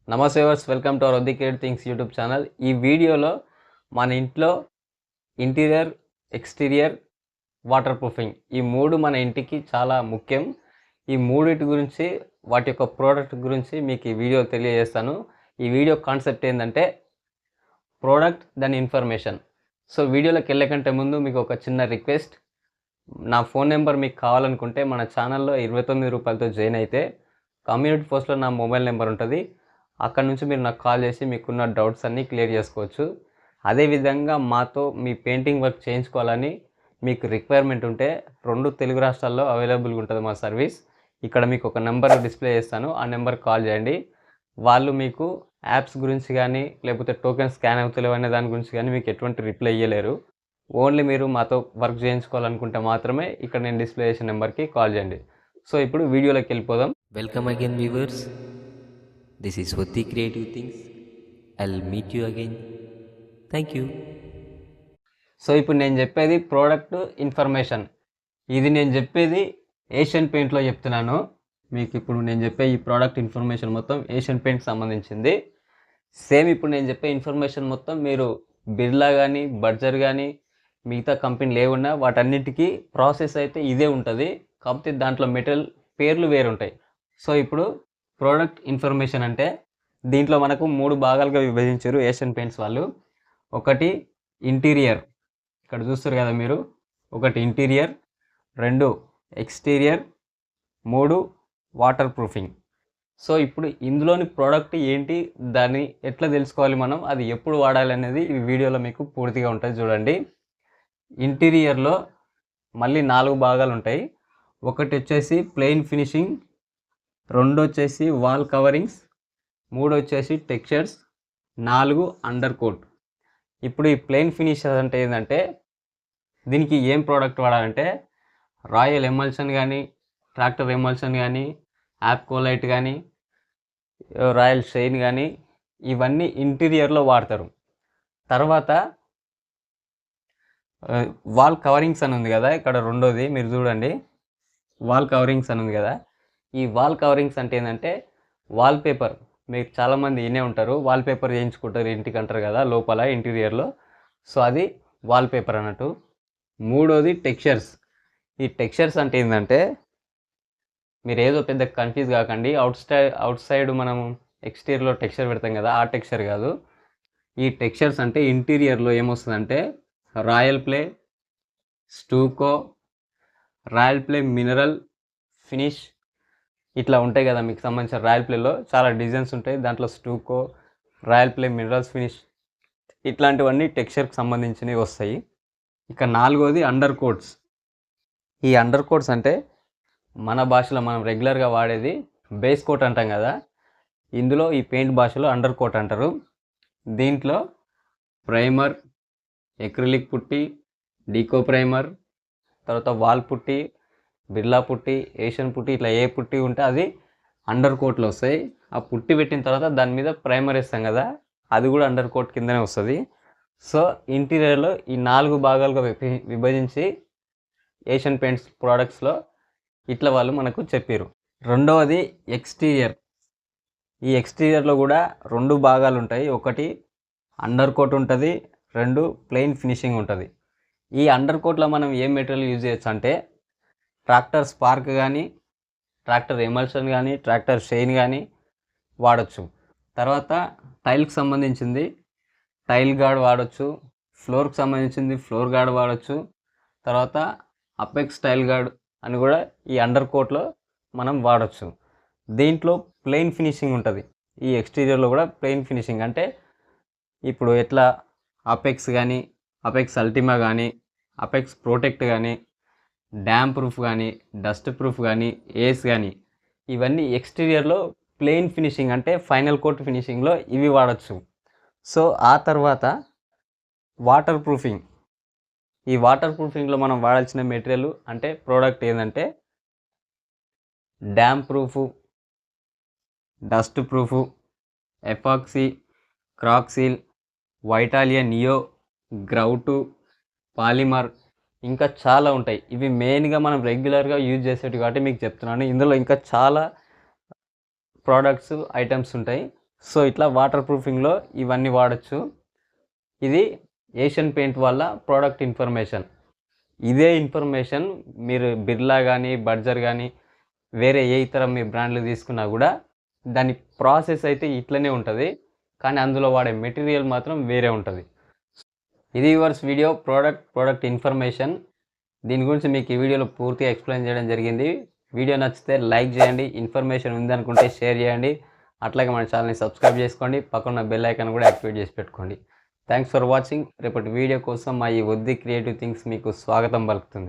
నమస్తే viewers, welcome to our ఒదికేట్ things YouTube channel. ఈ వీడియోలో మన ఇంట్లో ఇంటీరియర్, ఎక్స్టీరియర్, వాటర్ ప్రూఫింగ్ ఈ మూడు మన ఇంటికి చాలా ముఖ్యం. ఈ మూడిటి గురించి, వాటి యొక్క ప్రోడక్ట్ గురించి మీకు ఈ వీడియో తెలియజేస్తాను. ఈ వీడియో కాన్సెప్ట్ ఏంటంటే ప్రోడక్ట్ దాని ఇన్ఫర్మేషన్. సో వీడియోలోకి వెళ్ళకంటే ముందు మీకు ఒక చిన్న రిక్వెస్ట్. నా ఫోన్ నెంబర్ మీకు కావాలనుకుంటే మన ఛానల్లో 29 రూపాయలతో జాయిన్ అయితే కమ్యూనిటీ పోస్ట్లో నా మొబైల్ నెంబర్ ఉంటుంది. అక్కడ నుంచి మీరు నాకు కాల్ చేసి మీకున్న డౌట్స్ అన్నీ క్లియర్ చేసుకోవచ్చు. అదేవిధంగా మాతో మీ పెయింటింగ్ వర్క్ చేయించుకోవాలని మీకు రిక్వైర్మెంట్ ఉంటే 2 తెలుగు రాష్ట్రాల్లో అవైలబుల్గా ఉంటుంది మా సర్వీస్. ఇక్కడ మీకు ఒక నెంబర్ డిస్ప్లే చేస్తాను, ఆ నెంబర్కి కాల్ చేయండి. వాళ్ళు మీకు యాప్స్ గురించి కానీ లేకపోతే టోకెన్ స్కాన్ అవుతలేవు అనే దాని గురించి కానీ మీకు ఎటువంటి రిప్లై ఇవ్వలేరు. ఓన్లీ మీరు మాతో వర్క్ చేయించుకోవాలనుకుంటే మాత్రమే ఇక్కడ నేను డిస్ప్లే చేసిన నెంబర్కి కాల్ చేయండి. సో ఇప్పుడు వీడియోలోకి వెళ్ళిపోదాం. Welcome again, viewers. This is Vati Creative Things. I'll meet you again. Thank you. So ఇప్పుడు నేను చెప్పేది ప్రోడక్ట్ ఇన్ఫర్మేషన్. ఇది నేను చెప్పేది ఏషియన్ పెయింట్లో చెప్తున్నాను. మీకు ఇప్పుడు నేను చెప్పే ఈ ప్రోడక్ట్ ఇన్ఫర్మేషన్ మొత్తం ఏషియన్ పెయింట్కి సంబంధించింది. సేమ్ ఇప్పుడు నేను చెప్పే ఇన్ఫర్మేషన్ మొత్తం మీరు బిర్లా కానీ బర్జర్ కానీ మిగతా కంపెనీలు ఏమున్నా వాటన్నిటికీ ప్రాసెస్ అయితే ఇదే ఉంటుంది. కాకపోతే దాంట్లో మెటీరియల్ పేర్లు వేరుంటాయి. సో ఇప్పుడు ప్రోడక్ట్ ఇన్ఫర్మేషన్ అంటే దీంట్లో మనకు 3 భాగాలుగా విభజించారు ఏషియన్ పెయింట్స్ వాళ్ళు. ఒకటి ఇంటీరియర్, ఇక్కడ చూస్తారు కదా మీరు, ఒకటి interior, 2 exterior, 3 water proofing. So ఇప్పుడు ఇందులోని ప్రోడక్ట్ ఏంటి, దాన్ని ఎట్లా తెలుసుకోవాలి మనం, అది ఎప్పుడు వాడాలి అనేది ఈ వీడియోలో మీకు పూర్తిగా ఉంటుంది చూడండి. ఇంటీరియర్లో మళ్ళీ 4 భాగాలు ఉంటాయి. ఒకటి వచ్చేసి ప్లెయిన్ ఫినిషింగ్, 2 వచ్చేసి వాల్ కవరింగ్స్, 3 వచ్చేసి టెక్స్చర్స్, 4 అండర్ కోట్. ఇప్పుడు ఈ ప్లెయిన్ ఫినిషర్ అంటే ఏంటంటే దీనికి ఏం ప్రోడక్ట్ వాడాలంటే రాయల్ ఎమల్షన్ కానీ, ట్రాక్టర్ ఎమల్షన్ కానీ, యాప్కోలైట్ కానీ, రాయల్ షైన్ కానీ ఇవన్నీ ఇంటీరియర్లో వాడతారు. తర్వాత వాల్ కవరింగ్స్ అని ఉంది కదా, ఇక్కడ రెండోది మీరు చూడండి, వాల్ కవరింగ్స్ అని ఉంది కదా. ఈ వాల్ కవరింగ్స్ అంటే ఏంటంటే వాల్ పేపర్, మీరు చాలామంది వినే ఉంటారు, వాల్ పేపర్ చేయించుకుంటారు ఇంటికి అంటారు కదా లోపల ఇంటీరియర్లో. సో అది వాల్ పేపర్ అన్నట్టు. మూడోది టెక్స్చర్స్. ఈ టెక్స్చర్స్ అంటే ఏంటంటే మీరు ఏదో పెద్ద కన్ఫ్యూజ్ కాకండి. అవుట్ సైడ్ మనం ఎక్స్టీరియర్లో టెక్స్చర్ పెడతాం కదా, ఆ టెక్స్చర్ కాదు. ఈ టెక్స్చర్స్ అంటే ఇంటీరియర్లో ఏమొస్తుందంటే Royale Play, stucco, Royale Play mineral finish ఇట్లా ఉంటాయి కదా. మీకు సంబంధించిన రాయల్ ప్లేలో చాలా డిజైన్స్ ఉంటాయి. దాంట్లో స్టూకో, రాయల్ ప్లే మినరల్స్ ఫినిష్ ఇట్లాంటివన్నీ టెక్స్చర్కి సంబంధించినవి వస్తాయి. ఇక 4వది అండర్ కోట్స్. ఈ అండర్ కోట్స్ అంటే మన భాషలో మనం రెగ్యులర్గా వాడేది బేస్ కోట్ అంటాం కదా, ఇందులో ఈ పెయింట్ భాషలో అండర్ కోట్ అంటారు. దీంట్లో ప్రైమర్, ఎక్రిలిక్ పుట్టి, డీకో ప్రైమర్, తర్వాత వాల్ పుట్టి, బిర్లా పుట్టి, ఏషియన్ పుట్టి, ఇట్లా ఏ పుట్టి ఉంటే అది అండర్ కోట్లో వస్తాయి. ఆ పుట్టి పెట్టిన తర్వాత దాని మీద ప్రైమర్ వేస్తాం కదా, అది కూడా అండర్ కోట్ కిందనే వస్తుంది. సో ఇంటీరియర్లో ఈ 4 భాగాలుగా విభజించి ఏషియన్ పెయింట్స్ ప్రోడక్ట్స్లో ఇట్లా వాళ్ళు మనకు చెప్పారు. రెండవది ఎక్స్టీరియర్. ఈ ఎక్స్టీరియర్లో కూడా 2 భాగాలు ఉంటాయి. ఒకటి అండర్ కోట్ ఉంటుంది, 2 ప్లెయిన్ ఫినిషింగ్ ఉంటుంది. ఈ అండర్ కోట్లో మనం ఏం మెటీరియల్ యూజ్ చేయొచ్చు అంటే ట్రాక్టర్ స్పార్క్ కానీ, ట్రాక్టర్ ఎమల్షన్ కానీ, ట్రాక్టర్ షైన్ కానీ వాడచ్చు. తర్వాత టైల్కి సంబంధించింది టైల్ గార్డ్ వాడచ్చు, ఫ్లోర్కి సంబంధించింది ఫ్లోర్ గార్డ్ వాడచ్చు. తర్వాత అపెక్స్ టైల్ గార్డ్ అని కూడా ఈ అండర్ కోట్లో మనం వాడచ్చు. దీంట్లో ప్లెయిన్ ఫినిషింగ్ ఉంటుంది. ఈ ఎక్స్టీరియర్లో కూడా ప్లెయిన్ ఫినిషింగ్ అంటే ఇప్పుడు ఎట్లా అపెక్స్ కానీ, అపెక్స్ అల్టిమా కానీ, అపెక్స్ ప్రొటెక్ట్ కానీ, డ్యామ్ ప్రూఫ్ కానీ, డస్ట్ ప్రూఫ్ కానీ, ఏస్ కానీ ఇవన్నీ ఎక్స్టీరియర్లో ప్లెయిన్ ఫినిషింగ్ అంటే ఫైనల్ కోట్ ఫినిషింగ్లో ఇవి వాడచ్చు. సో ఆ తర్వాత వాటర్ ప్రూఫింగ్. ఈ వాటర్ ప్రూఫింగ్లో మనం వాడాల్సిన మెటీరియల్ అంటే ప్రోడక్ట్ ఏంటంటే damp proof, dust proof, epoxy, crack seal, Vitalia Neo, grout, polymer, ఇంకా చాలా ఉంటాయి. ఇవి మెయిన్గా మనం రెగ్యులర్గా యూజ్ చేసేవి కాబట్టి మీకు చెప్తున్నాను. ఇందులో ఇంకా చాలా ప్రోడక్ట్స్ ఐటమ్స్ ఉంటాయి. సో ఇట్లా వాటర్ ప్రూఫింగ్లో ఇవన్నీ వాడచ్చు. ఇది ఏషియన్ పెయింట్ వల్ల ప్రోడక్ట్ ఇన్ఫర్మేషన్. ఇదే ఇన్ఫర్మేషన్ మీరు బిర్లా కానీ బర్జర్ కానీ వేరే ఏ ఇతర మీ బ్రాండ్లు తీసుకున్నా కూడా దాని ప్రాసెస్ అయితే ఇట్లనే ఉంటుంది, కానీ అందులో వాడే మెటీరియల్ మాత్రం వేరే ఉంటుంది. ఇది యువర్స్ వీడియో ప్రోడక్ట్ ఇన్ఫర్మేషన్. దీని గురించి మీకు ఈ వీడియోలో పూర్తిగా ఎక్స్ప్లెయిన్ చేయడం జరిగింది. వీడియో నచ్చితే లైక్ చేయండి, ఇన్ఫర్మేషన్ ఉందనుకుంటే షేర్ చేయండి, అట్లాగే మన ఛానల్ని సబ్స్క్రైబ్ చేసుకోండి, పక్కన బెల్ ఐకాన్ కూడా యాక్టివేట్ చేసి పెట్టుకోండి. Thanks for watching. రేపటి వీడియో కోసం మా ఈ వద్ది క్రియేటివ్ థింగ్స్ మీకు స్వాగతం పలుకుతుంది.